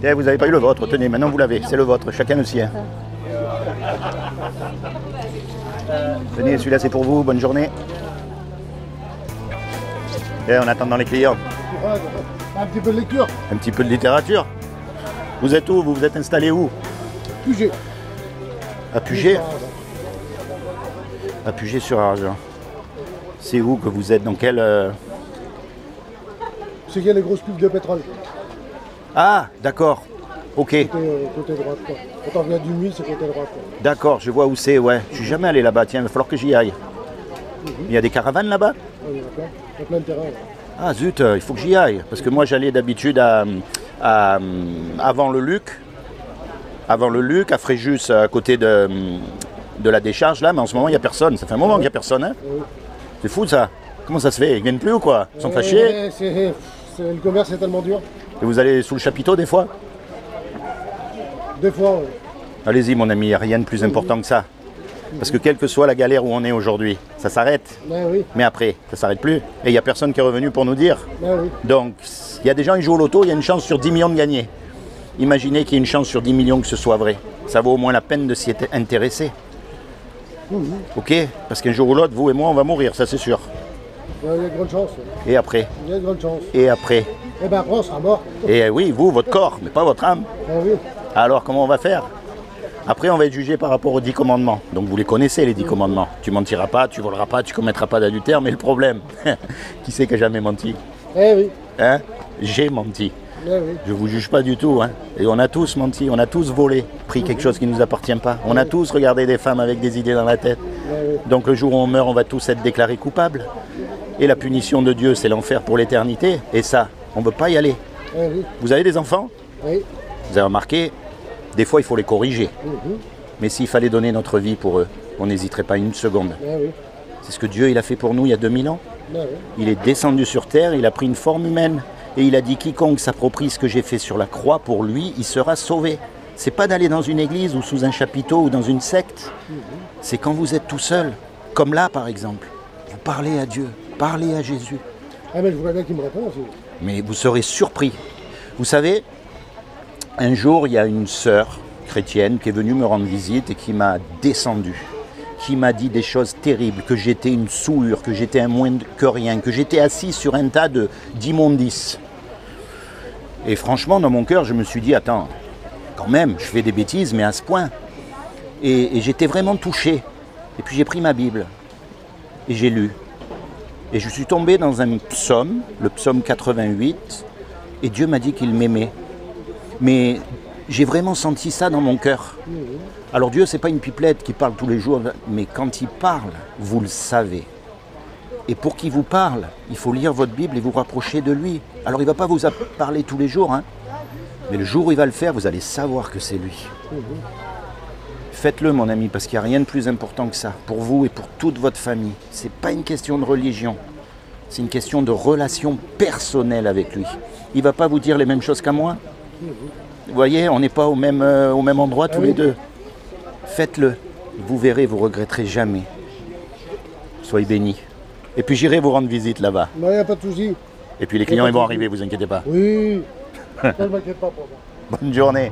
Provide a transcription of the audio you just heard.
Eh, vous n'avez pas eu le vôtre, tenez, maintenant vous l'avez, c'est le vôtre, chacun le sien. Tenez, celui-là c'est pour vous, bonne journée. Et en attendant les clients. Un petit peu de lecture. Un petit peu de littérature. Vous êtes où? Vous vous êtes installé où? Puget. À Puget? À Puget-sur-Argent. C'est où que vous êtes? Dans quel... C'est qu'il y a les grosses pubs de pétrole. Ah, d'accord. Ok. Côté droite, quoi. Quand on vient du Mille, c'est côté droite, quoi. D'accord, je vois où c'est, ouais. Je suis jamais allé là-bas, tiens, il va falloir que j'y aille. Il y a des caravanes là-bas? Ouais, il y en a plein. Il y a plein de terrains. Là. Ah zut, il faut que j'y aille. Parce que moi j'allais d'habitude avant le Luc. Avant le Luc, à Fréjus, à côté de la décharge là, mais en ce moment il n'y a personne. Ça fait un moment qu'il n'y a personne, hein. Oui. C'est fou ça. Comment ça se fait? Ils viennent plus ou quoi? Ils sont fâchés? Le commerce est tellement dur. Et vous allez sous le chapiteau des fois? Des fois, ouais. Allez-y mon ami, il n'y a rien de plus important que ça. Parce que quelle que soit la galère où on est aujourd'hui, ça s'arrête. Ben oui. Mais après, ça s'arrête plus. Et il n'y a personne qui est revenu pour nous dire. Ben oui. Donc, il y a des gens qui jouent au loto, il y a une chance sur 10 millions de gagner. Imaginez qu'il y ait une chance sur 10 millions que ce soit vrai. Ça vaut au moins la peine de s'y intéresser. Ok? Parce qu'un jour ou l'autre, vous et moi, on va mourir, ça c'est sûr. Il y a de grandes chances. Et après? Il y a de grandes chances. Et après? Eh ben après, on sera mort. Et oui, vous, votre corps, mais pas votre âme. Ben oui. Alors, comment on va faire? Après, on va être jugé par rapport aux 10 commandements. Donc, vous les connaissez, les 10 commandements. Tu mentiras pas, tu voleras pas, tu commettras pas d'adultère. Mais le problème, qui c'est qui n'a jamais menti? Eh oui. Hein? J'ai menti. Eh oui. Je vous juge pas du tout. Hein? Et on a tous menti, on a tous volé, pris quelque chose qui ne nous appartient pas. On a tous regardé des femmes avec des idées dans la tête. Eh oui. Donc, le jour où on meurt, on va tous être déclarés coupables. Et la punition de Dieu, c'est l'enfer pour l'éternité. Et ça, on ne peut pas y aller. Eh oui. Vous avez des enfants? Oui. Vous avez remarqué, des fois, il faut les corriger. Mais s'il fallait donner notre vie pour eux, on n'hésiterait pas une seconde. Eh oui. C'est ce que Dieu il a fait pour nous il y a 2000 ans. Eh oui. Il est descendu sur terre, il a pris une forme humaine. Et il a dit, quiconque s'approprie ce que j'ai fait sur la croix, pour lui, il sera sauvé. C'est pas d'aller dans une église ou sous un chapiteau ou dans une secte. C'est quand vous êtes tout seul, comme là par exemple. Vous parlez à Dieu, parlez à Jésus. Ah mais je voudrais bien qu'il me réponde aussi. Mais vous serez surpris. Vous savez, un jour, il y a une sœur chrétienne qui est venue me rendre visite et qui m'a descendu, qui m'a dit des choses terribles, que j'étais une souillure, que j'étais un moins que rien, que j'étais assis sur un tas d'immondices. Et franchement, dans mon cœur, je me suis dit, attends, quand même, je fais des bêtises, mais à ce point. Et j'étais vraiment touché. Et puis j'ai pris ma Bible et j'ai lu. Et je suis tombé dans un psaume, le psaume 88, et Dieu m'a dit qu'il m'aimait. Mais j'ai vraiment senti ça dans mon cœur. Alors Dieu, c'est pas une pipelette qui parle tous les jours, mais quand il parle, vous le savez. Et pour qu'il vous parle, il faut lire votre Bible et vous rapprocher de lui. Alors il ne va pas vous parler tous les jours, hein, mais le jour où il va le faire, vous allez savoir que c'est lui. Faites-le mon ami, parce qu'il n'y a rien de plus important que ça, pour vous et pour toute votre famille. Ce n'est pas une question de religion, c'est une question de relation personnelle avec lui. Il ne va pas vous dire les mêmes choses qu'à moi. Vous voyez, on n'est pas au même endroit tous les deux. Faites-le, vous verrez, vous ne regretterez jamais. Soyez bénis. Et puis j'irai vous rendre visite là-bas. Non, il n'y a pas de souci. Et puis les clients ils vont arriver, vous inquiétez pas. Oui. Ça ne m'inquiète pas pour ça. Bonne journée.